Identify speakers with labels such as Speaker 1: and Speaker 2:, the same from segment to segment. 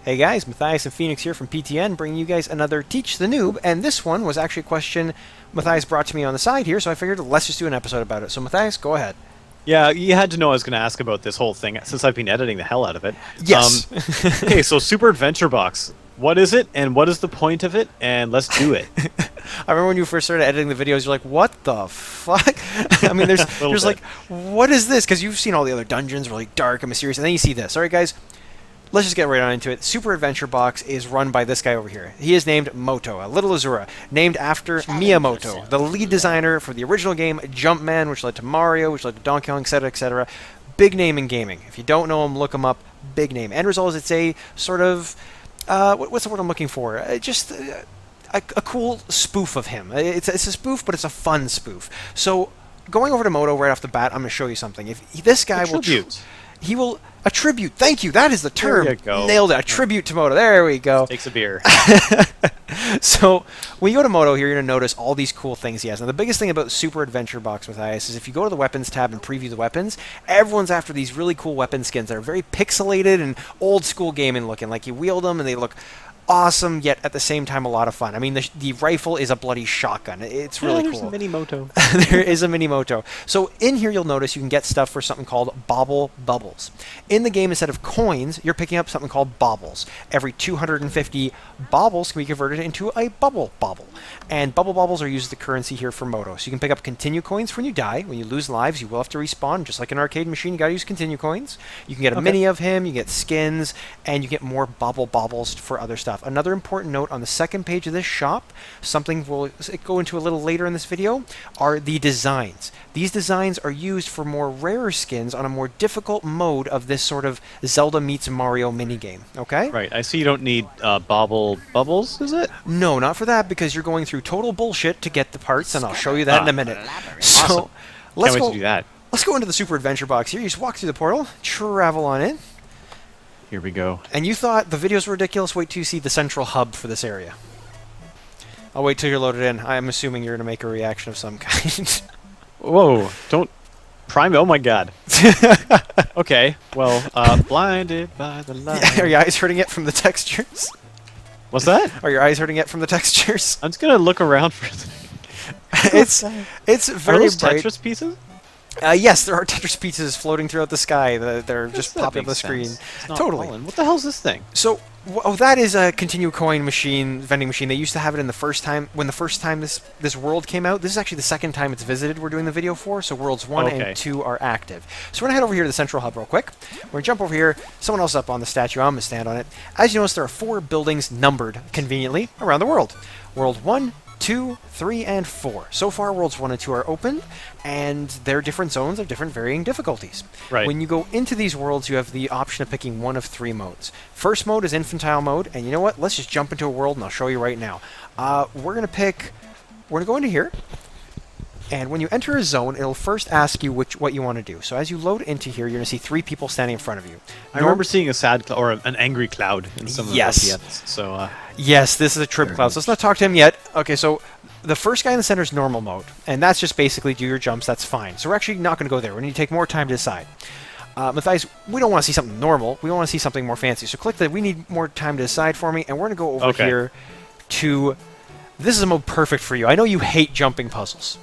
Speaker 1: Hey guys, Matthais and Fenix here from PTN, bringing you guys another Teach the Noob, and this one was actually a question Matthais brought to me on the side here, so I figured let's just do an episode about it. So Matthais, go ahead.
Speaker 2: Yeah, you had to know I was going to ask about this whole thing since I've been editing the hell out of it.
Speaker 1: Yes.
Speaker 2: Okay, so Super Adventure Box. What is it, and what is the point of it? And let's do it.
Speaker 1: I remember when you first started editing the videos, you're like, what the fuck? I mean, there's like, what is this? Because you've seen all the other dungeons, really dark and mysterious, and then you see this. All right, guys, let's just get right on into it. Super Adventure Box is run by this guy over here. He is named Moto, a little Azura, named after Miyamoto, the lead designer for the original game Jumpman, which led to Mario, which led to Donkey Kong, etc., etc. Big name in gaming. If you don't know him, look him up. Big name. End result is it's a sort of, what's the word I'm looking for? Just a cool spoof of him. It's a spoof, but it's a fun spoof. So going over to Moto right off the bat, I'm going to show you something. If this guy will... He will attribute. Thank you. That is the term.
Speaker 2: There you go.
Speaker 1: Nailed it. A tribute to Moto. There we go.
Speaker 2: Takes a beer.
Speaker 1: So when you go to Moto here, you're going to notice all these cool things he has. Now, the biggest thing about Super Adventure Box with Matthais is if you go to the weapons tab and preview the weapons, everyone's after these really cool weapon skins that are very pixelated and old school gaming looking. Like you wield them and they look awesome, yet at the same time a lot of fun. I mean, the rifle is a bloody shotgun. It's really cool.
Speaker 2: There's a mini Moto.
Speaker 1: There is a mini Moto. So in here you'll notice you can get stuff for something called Bobble Bubbles. In the game, instead of coins, you're picking up something called Bobbles. Every 250 Bobbles can be converted into a Bubble Bobble. And Bubble Bobbles are used as the currency here for Moto. So you can pick up continue coins when you die. When you lose lives, you will have to respawn. Just like an arcade machine, you gotta use continue coins. You can get a mini of him, you get skins, and you get more Bubble Bobbles for other stuff. Another important note on the second page of this shop, something we'll go into a little later in this video, are the designs. These designs are used for more rarer skins on a more difficult mode of this sort of Zelda meets Mario minigame, okay?
Speaker 2: Right, I see you don't need Bobble Bubbles, is it?
Speaker 1: No, not for that, because you're going through total bullshit to get the parts, and I'll show you that in a minute. So,
Speaker 2: Awesome.
Speaker 1: let's
Speaker 2: Can't wait
Speaker 1: go,
Speaker 2: to do that.
Speaker 1: Let's go into the Super Adventure Box here. You just walk through the portal, travel on in.
Speaker 2: Here we go.
Speaker 1: And you thought the videos were ridiculous? Wait till you see the central hub for this area. I'll wait till you're loaded in. I'm assuming you're going to make a reaction of some kind.
Speaker 2: Whoa, don't prime. Oh my god. Okay, well, blinded by the light.
Speaker 1: Are your eyes hurting it from the textures?
Speaker 2: What's that?
Speaker 1: Are your eyes hurting it from the textures?
Speaker 2: I'm just gonna look around for
Speaker 1: it's very
Speaker 2: Are those
Speaker 1: bright.
Speaker 2: Tetris pieces?
Speaker 1: Yes, there are Tetris pieces floating throughout the sky. They're just
Speaker 2: That
Speaker 1: popping up the
Speaker 2: makes
Speaker 1: screen.
Speaker 2: sense. It's not
Speaker 1: Totally.
Speaker 2: falling. What the hell's this thing?
Speaker 1: So, that is a continue coin machine, vending machine. They used to have it in the first time, when the first time this world came out. This is actually the second time it's visited we're doing the video for, so worlds 1 and 2 are active. So we're going to head over here to the central hub real quick. We're going to jump over here. Someone else up on the statue. I'm going to stand on it. As you notice, there are 4 buildings numbered conveniently around the world. World 1, 2, 3, and 4. So far, Worlds 1 and 2 are open, and they're different zones of different varying difficulties.
Speaker 2: Right.
Speaker 1: When you go into these worlds, you have the option of picking one of 3 modes. First mode is infantile mode, and you know what? Let's just jump into a world, and I'll show you right now. We're going to go into here, and when you enter a zone, it'll first ask you what you want to do. So as you load into here, you're going to see 3 people standing in front of you.
Speaker 2: I remember seeing a sad or an angry cloud in some of the LPNs. So
Speaker 1: yes, this is a trip cloud. So let's not talk to him yet. Okay, so the first guy in the center is normal mode, and that's just basically do your jumps. That's fine. So we're actually not going to go there. We need to take more time to decide. Matthais, we don't want to see something normal. We want to see something more fancy. So click the we need more time to decide for me, and we're going to go over here to... This is a mode perfect for you. I know you hate jumping puzzles.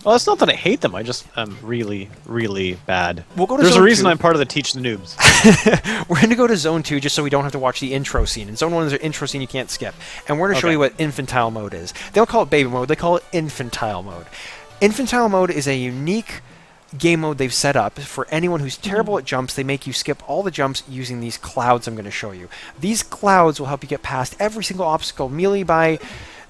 Speaker 2: Well, it's not that I hate them. I just am really, really bad.
Speaker 1: We'll go to
Speaker 2: There's a
Speaker 1: Zone
Speaker 2: reason
Speaker 1: 2.
Speaker 2: I'm part of the Teach the Noobs.
Speaker 1: We're going to go to Zone 2 just so we don't have to watch the intro scene. In Zone 1, there's an intro scene you can't skip. And we're going to show you what infantile mode is. They don't call it baby mode. They call it infantile mode. Infantile mode is a unique game mode they've set up for anyone who's terrible at jumps. They make you skip all the jumps using these clouds I'm going to show you. These clouds will help you get past every single obstacle merely by...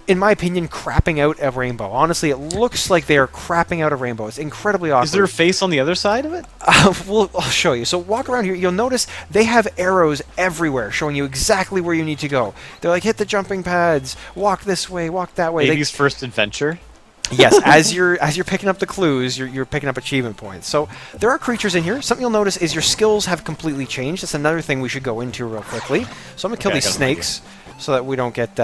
Speaker 1: in my opinion, crapping out a rainbow. Honestly, it looks like they are crapping out a rainbow. It's incredibly awkward.
Speaker 2: Is there a face on the other side of it?
Speaker 1: I'll show you. So walk around here. You'll notice they have arrows everywhere showing you exactly where you need to go. They're like, hit the jumping pads, walk this way, walk that way.
Speaker 2: Baby's first adventure?
Speaker 1: Yes, as you're picking up the clues, you're picking up achievement points. So there are creatures in here. Something you'll notice is your skills have completely changed. That's another thing we should go into real quickly. So I'm going to kill these snakes so that we don't get...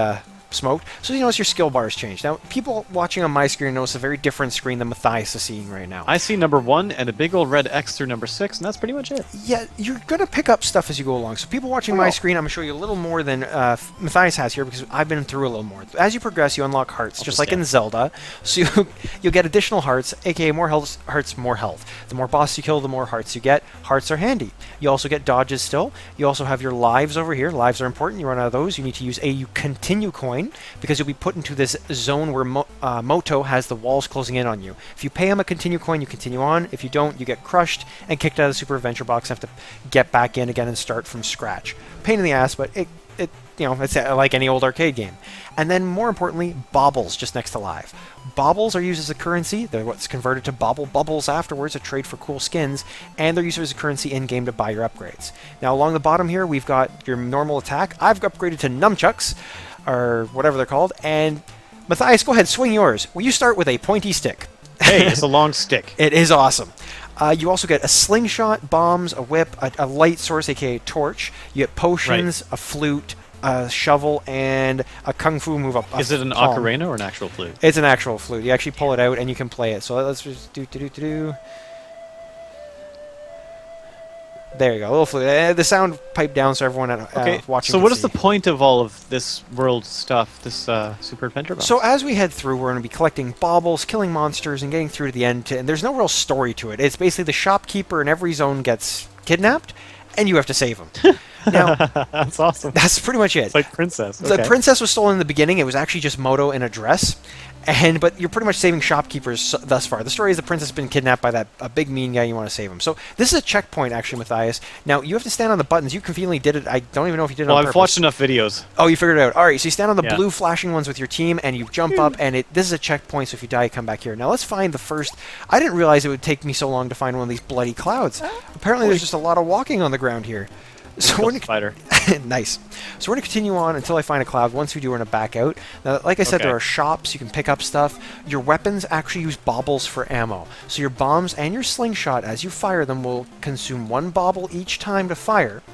Speaker 1: smoked. So you notice your skill bars changed. Now, people watching on my screen notice a very different screen than Matthais is seeing right now.
Speaker 2: I see number 1 and a big old red X through number 6, and that's pretty much it.
Speaker 1: Yeah, you're going to pick up stuff as you go along. So people watching my screen, I'm going to show you a little more than Matthais has here because I've been through a little more. As you progress, you unlock hearts, just like in Zelda. So you'll get additional hearts, aka more hearts, more health. The more bosses you kill, the more hearts you get. Hearts are handy. You also get dodges still. You also have your lives over here. Lives are important. You run out of those. You need to use a continue coin because you'll be put into this zone where Moto has the walls closing in on you. If you pay him a continue coin, you continue on. If you don't, you get crushed and kicked out of the Super Adventure Box and have to get back in again and start from scratch. Pain in the ass, but it's like any old arcade game. And then, more importantly, baubles just next to live. Baubles are used as a currency. They're what's converted to bubbles afterwards to trade for cool skins, and they're used as a currency in-game to buy your upgrades. Now, along the bottom here, we've got your normal attack. I've upgraded to nunchucks, or whatever they're called, and Matthais, go ahead, swing yours. Well, you start with a pointy stick.
Speaker 2: Hey, it's a long stick.
Speaker 1: It is awesome. You also get a slingshot, bombs, a whip, a light source, aka torch. You get potions, a flute, a shovel, and a kung fu move up.
Speaker 2: Is it an ocarina or an actual flute?
Speaker 1: It's an actual flute. You actually pull it out and you can play it. So let's just do. There you go, a little flute. The sound piped down so everyone watching.
Speaker 2: So what is the point of all of this world stuff, this Super Adventure Box?
Speaker 1: So as we head through, we're going to be collecting baubles, killing monsters, and getting through to the end. And there's no real story to it. It's basically the shopkeeper in every zone gets kidnapped, and you have to save him. Now,
Speaker 2: that's awesome.
Speaker 1: That's pretty much it.
Speaker 2: It's like Princess.
Speaker 1: The princess was stolen in the beginning. It was actually just Moto in a dress. But you're pretty much saving shopkeepers thus far. The story is the princess has been kidnapped by a big mean guy. You want to save him. So this is a checkpoint, actually, Matthais. Now, you have to stand on the buttons. You conveniently did it. I don't even know if you did it on purpose.
Speaker 2: I've watched enough videos.
Speaker 1: Oh, you figured it out. All right, so you stand on the blue flashing ones with your team, and you jump up, and this is a checkpoint, so if you die, you come back here. Now, let's find the first... I didn't realize it would take me so long to find one of these bloody clouds. Apparently, there's just a lot of walking on the ground here. So we're
Speaker 2: spider.
Speaker 1: Nice. So we're going to continue on until I find a cloud. Once we do, we're going to back out. Now, like I said, there are shops. You can pick up stuff. Your weapons actually use baubles for ammo. So your bombs and your slingshot, as you fire them, will consume 1 bauble each time to fire.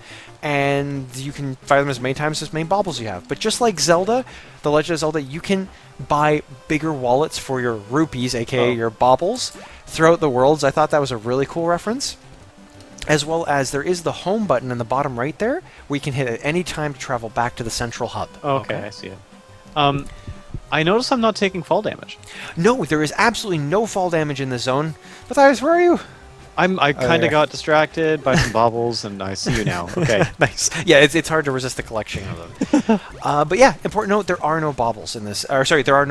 Speaker 1: And you can fire them as many times as many baubles you have. But just like Zelda, The Legend of Zelda, you can buy bigger wallets for your rupees, aka your baubles, throughout the worlds. I thought that was a really cool reference. As well as there is the home button in the bottom right there, where you can hit at any time to travel back to the central hub.
Speaker 2: Okay, I see it. I notice I'm not taking fall damage.
Speaker 1: No, there is absolutely no fall damage in this zone. Matthais, where are you?
Speaker 2: I kind of got distracted by some baubles, and I see you now. Okay.
Speaker 1: Nice. Yeah, it's hard to resist the collection of them. But yeah, important note, there are no baubles in this. Or sorry, there's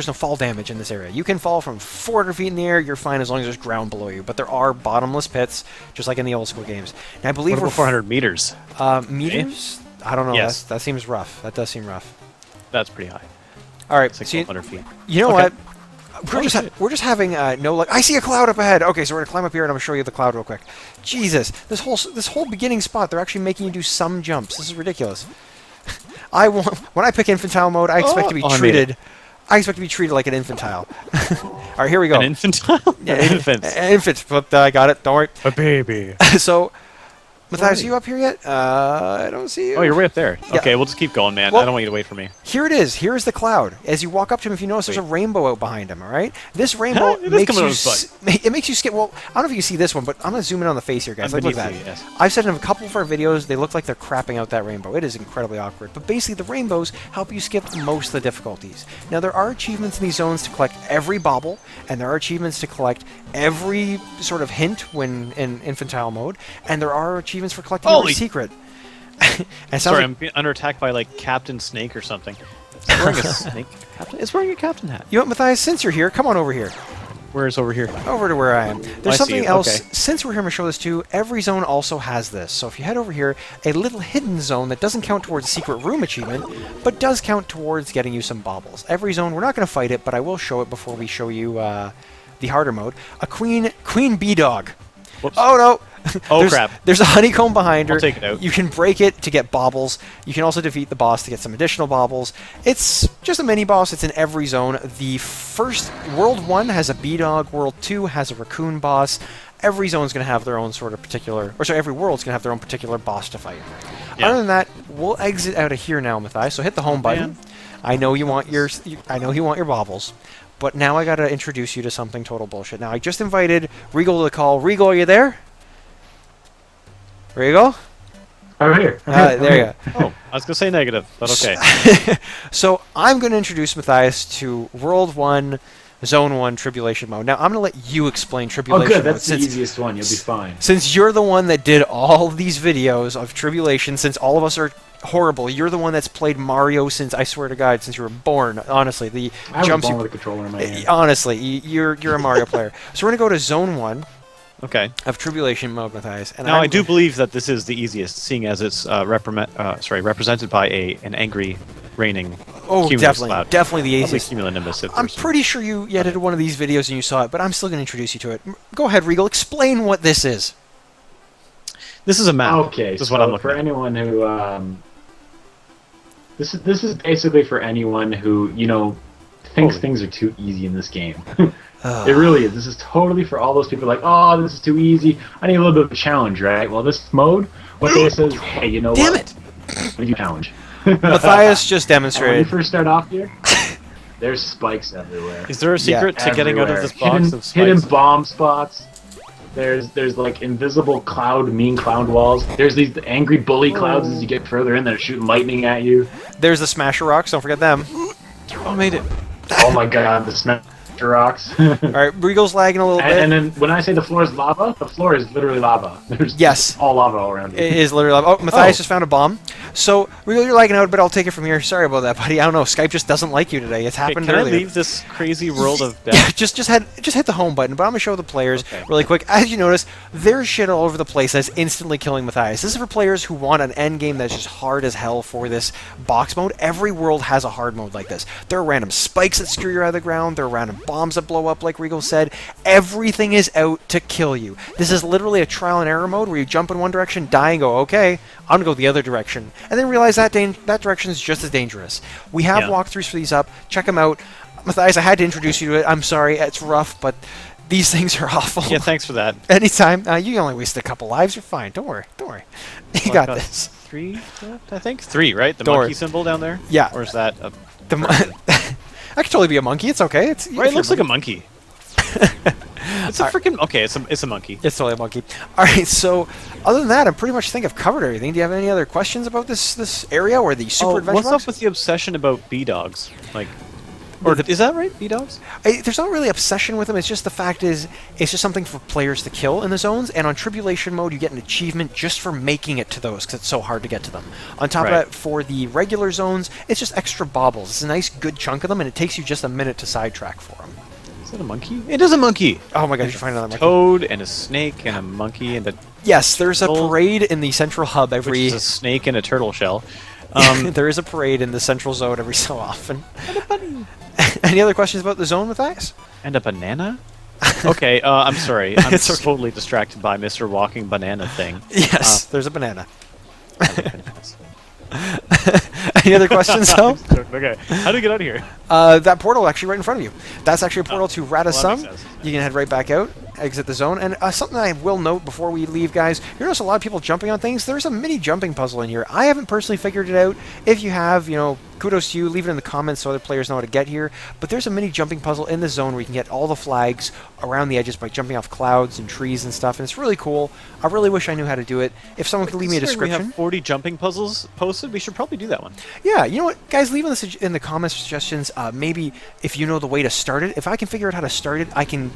Speaker 1: no fall damage in this area. You can fall from 400 feet in the air. You're fine as long as there's ground below you. But there are bottomless pits, just like in the old school games. And I believe
Speaker 2: we're 400 meters.
Speaker 1: Meters? I don't know.
Speaker 2: Yes.
Speaker 1: That seems rough. That does seem rough.
Speaker 2: That's pretty high.
Speaker 1: All right.
Speaker 2: It's like 1,200 feet.
Speaker 1: You know what? We're just having no luck. I see a cloud up ahead. Okay, so we're gonna climb up here and I'm gonna show you the cloud real quick. Jesus, this whole beginning spot, they're actually making you do some jumps. This is ridiculous. When I pick infantile mode, I expect to be treated. I expect to be treated like an infantile. All right, here we go.
Speaker 2: An infantile?
Speaker 1: Yeah,
Speaker 2: infant.
Speaker 1: Infant. But I got it. Don't worry.
Speaker 2: A baby.
Speaker 1: So, Matthais, are you up here yet? I don't see you.
Speaker 2: Oh, you're way up there.
Speaker 1: Yeah.
Speaker 2: Okay, we'll just keep going, man.
Speaker 1: Well,
Speaker 2: I don't want you to wait for me.
Speaker 1: Here it is. Here's the cloud. As you walk up to him, if you notice, there's a rainbow out behind him, all right? This rainbow makes you skip. Well, I don't know if you can see this one, but I'm going to zoom in on the face here, guys. Look at that.
Speaker 2: Yes.
Speaker 1: I've said in a couple of our videos, they look like they're crapping out that rainbow. It is incredibly awkward. But basically, the rainbows help you skip most of the difficulties. Now, there are achievements in these zones to collect every bauble, and there are achievements to collect every sort of hint when in infantile mode, and there are achievements for collecting every secret.
Speaker 2: Sorry, I'm being under attack by like Captain Snake or something. It's wearing a snake. It's wearing a captain hat.
Speaker 1: You know what, Matthais? Since you're here, come on over here.
Speaker 2: Where's over here?
Speaker 1: Over to where I am. There's something else.
Speaker 2: Okay.
Speaker 1: Since we're here, I'm going to show this too. Every zone also has this. So if you head over here, a little hidden zone that doesn't count towards secret room achievement, but does count towards getting you some baubles. Every zone, we're not going to fight it, but I will show it before we show you the harder mode. A queen bee dog.
Speaker 2: Whoops.
Speaker 1: Oh no!
Speaker 2: Oh crap.
Speaker 1: There's a honeycomb behind her.
Speaker 2: I'll take it out.
Speaker 1: You can break it to get baubles. You can also defeat the boss to get some additional baubles. It's just a mini boss. It's in every zone. The first World 1 has a bee dog. World 2 has a raccoon boss. Every zone's going to have their own sort of particular... Or sorry, every world's going to have their own particular boss to fight. Yeah. Other than that, we'll exit out of here now, Matthais. So hit the home button. I know you want your baubles, but now I gotta introduce you to something total bullshit. Now I just invited Regal to the call. Regal, are you there? Regal?
Speaker 3: I'm here.
Speaker 1: There you go.
Speaker 2: Oh, I was gonna say negative, but okay.
Speaker 1: So I'm gonna introduce Matthais to World 1, Zone 1 Tribulation Mode. Now I'm gonna let you explain Tribulation
Speaker 3: Oh, good.
Speaker 1: Mode.
Speaker 3: That's the easiest one. You'll be fine.
Speaker 1: Since you're the one that did all of these videos of Tribulation, since all of us are horrible, you're the one that's played Mario since, I swear to God, since you were born. Honestly, the
Speaker 3: I was
Speaker 1: jumps
Speaker 3: born
Speaker 1: you,
Speaker 3: with a controller in my hand.
Speaker 1: honestly, you're a Mario player. So we're gonna go to Zone 1
Speaker 2: Okay.
Speaker 1: of Tribulation Mode, Matthais. And
Speaker 2: Now I do believe that this is the easiest, seeing as it's represented by an angry, raining.
Speaker 1: Definitely the easiest.
Speaker 2: Cumulonimbus.
Speaker 1: I'm pretty sure you edited one of these videos and you saw it, but I'm still gonna introduce you to it. Go ahead, Regal. Explain what this is.
Speaker 2: This is a map.
Speaker 3: Okay,
Speaker 2: This is
Speaker 3: so
Speaker 2: what I'm looking
Speaker 3: for
Speaker 2: at.
Speaker 3: anyone who this is basically for anyone who thinks things are too easy in this game. It really is. This is totally for all those people like, oh, this is too easy. I need a little bit of a challenge, right? Well, this mode, what it says, hey, you know
Speaker 1: Damn
Speaker 3: what?
Speaker 1: it!
Speaker 3: What do you challenge?
Speaker 1: Matthais just
Speaker 3: And when you
Speaker 1: demonstrated.
Speaker 3: first start off here, there's spikes everywhere.
Speaker 2: Is there a secret to getting out of this
Speaker 3: Everywhere.
Speaker 2: box of
Speaker 3: Hidden
Speaker 2: spikes?
Speaker 3: bomb spots. There's like invisible mean cloud walls. There's these angry bully clouds as you get further in that are shooting lightning at you.
Speaker 1: There's the Smasher Rocks. Don't forget them.
Speaker 2: Oh, made it.
Speaker 3: Oh my god, the smasher rocks.
Speaker 1: All right, Regal's lagging a little bit.
Speaker 3: And then when I say the floor is lava, the floor is literally lava. There's
Speaker 1: Yes.
Speaker 3: all lava all around
Speaker 1: It
Speaker 3: you.
Speaker 1: is literally. Oh, Matthais just found a bomb. So, Regal, you're lagging out, but I'll take it from here. Sorry about that, buddy. I don't know. Skype just doesn't like you today. It's
Speaker 2: Okay,
Speaker 1: happened
Speaker 2: can I
Speaker 1: earlier.
Speaker 2: leave this crazy world of death?
Speaker 1: just hit the home button, but I'm gonna show the players
Speaker 2: Okay.
Speaker 1: really quick. As you notice, there's shit all over the place that's instantly killing Matthais. This is for players who want an end game that's just hard as hell for this box mode. Every world has a hard mode like this. There are random spikes that screw you out of the ground. There are random bombs that blow up, like Regal said. Everything is out to kill you. This is literally a trial and error mode where you jump in one direction, die, and go, okay, I'm gonna go the other direction, and then realize that that direction is just as dangerous. We have walkthroughs for these up. Check them out. Matthais, I had to introduce you to it. I'm sorry, it's rough, but these things are awful.
Speaker 2: Yeah, thanks for that.
Speaker 1: Anytime. You only wasted a couple lives. You're fine. Don't worry. Don't worry. You got this.
Speaker 2: 3 left, I think? 3, right? The
Speaker 1: Don't
Speaker 2: monkey
Speaker 1: worry.
Speaker 2: symbol down there?
Speaker 1: Yeah.
Speaker 2: Or is that a...
Speaker 1: I could totally be a monkey. It's okay. It's
Speaker 2: Right, it looks like a monkey. It's a freaking... Okay, it's a monkey.
Speaker 1: It's totally a monkey. All right. So, other than that, I pretty much think I've covered everything. Do you have any other questions about this area or the super adventure
Speaker 2: what's
Speaker 1: box?
Speaker 2: up with the obsession about B-dogs? Like... Or is that right? B-dogs?
Speaker 1: There's not really obsession with them. It's just the fact is, it's just something for players to kill in the zones. And on Tribulation mode, you get an achievement just for making it to those because it's so hard to get to them. On top of that, for the regular zones, it's just extra baubles. It's a nice, good chunk of them, and it takes you just a minute to sidetrack for them.
Speaker 2: Is that a monkey? It is a monkey!
Speaker 1: Oh my gosh, you find another monkey.
Speaker 2: Toad and a snake and a monkey and a...
Speaker 1: Yes, there's a parade in the central hub
Speaker 2: Which
Speaker 1: every...
Speaker 2: is a snake and a turtle shell.
Speaker 1: there is a parade in the central zone every so often.
Speaker 2: And a bunny.
Speaker 1: Any other questions about the zone with Matthais?
Speaker 2: And a banana? Okay, I'm sorry. I'm
Speaker 1: It's okay.
Speaker 2: totally distracted by Mr. Walking Banana thing.
Speaker 1: Yes, there's a banana. Any other questions, though?
Speaker 2: Okay, how do we get out of here?
Speaker 1: That portal actually right in front of you. That's actually a portal to
Speaker 2: well, that
Speaker 1: Radisum.
Speaker 2: makes sense.
Speaker 1: You can head right back out, exit the zone. And something I will note before we leave, guys, you notice a lot of people jumping on things. There's a mini jumping puzzle in here. I haven't personally figured it out. If you have, kudos to you. Leave it in the comments so other players know how to get here. But there's a mini jumping puzzle in the zone where you can get all the flags around the edges by jumping off clouds and trees and stuff. And it's really cool. I really wish I knew how to do it. If someone could leave me a
Speaker 2: Considering
Speaker 1: description.
Speaker 2: We have 40 jumping puzzles posted. We should probably do that one.
Speaker 1: Yeah, you know what, guys, leave in the comments suggestions. Maybe if you know the way to start it. If I can figure out how to start it, I can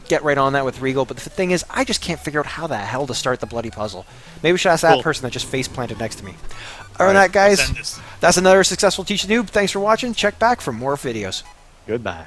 Speaker 1: get right on that with Regal. But the thing is, I just can't figure out how the hell to start the bloody puzzle. Maybe we should ask that person that just face planted next to me. All right, guys, that's another successful Teach a Noob. Thanks for watching. Check back for more videos.
Speaker 2: Goodbye.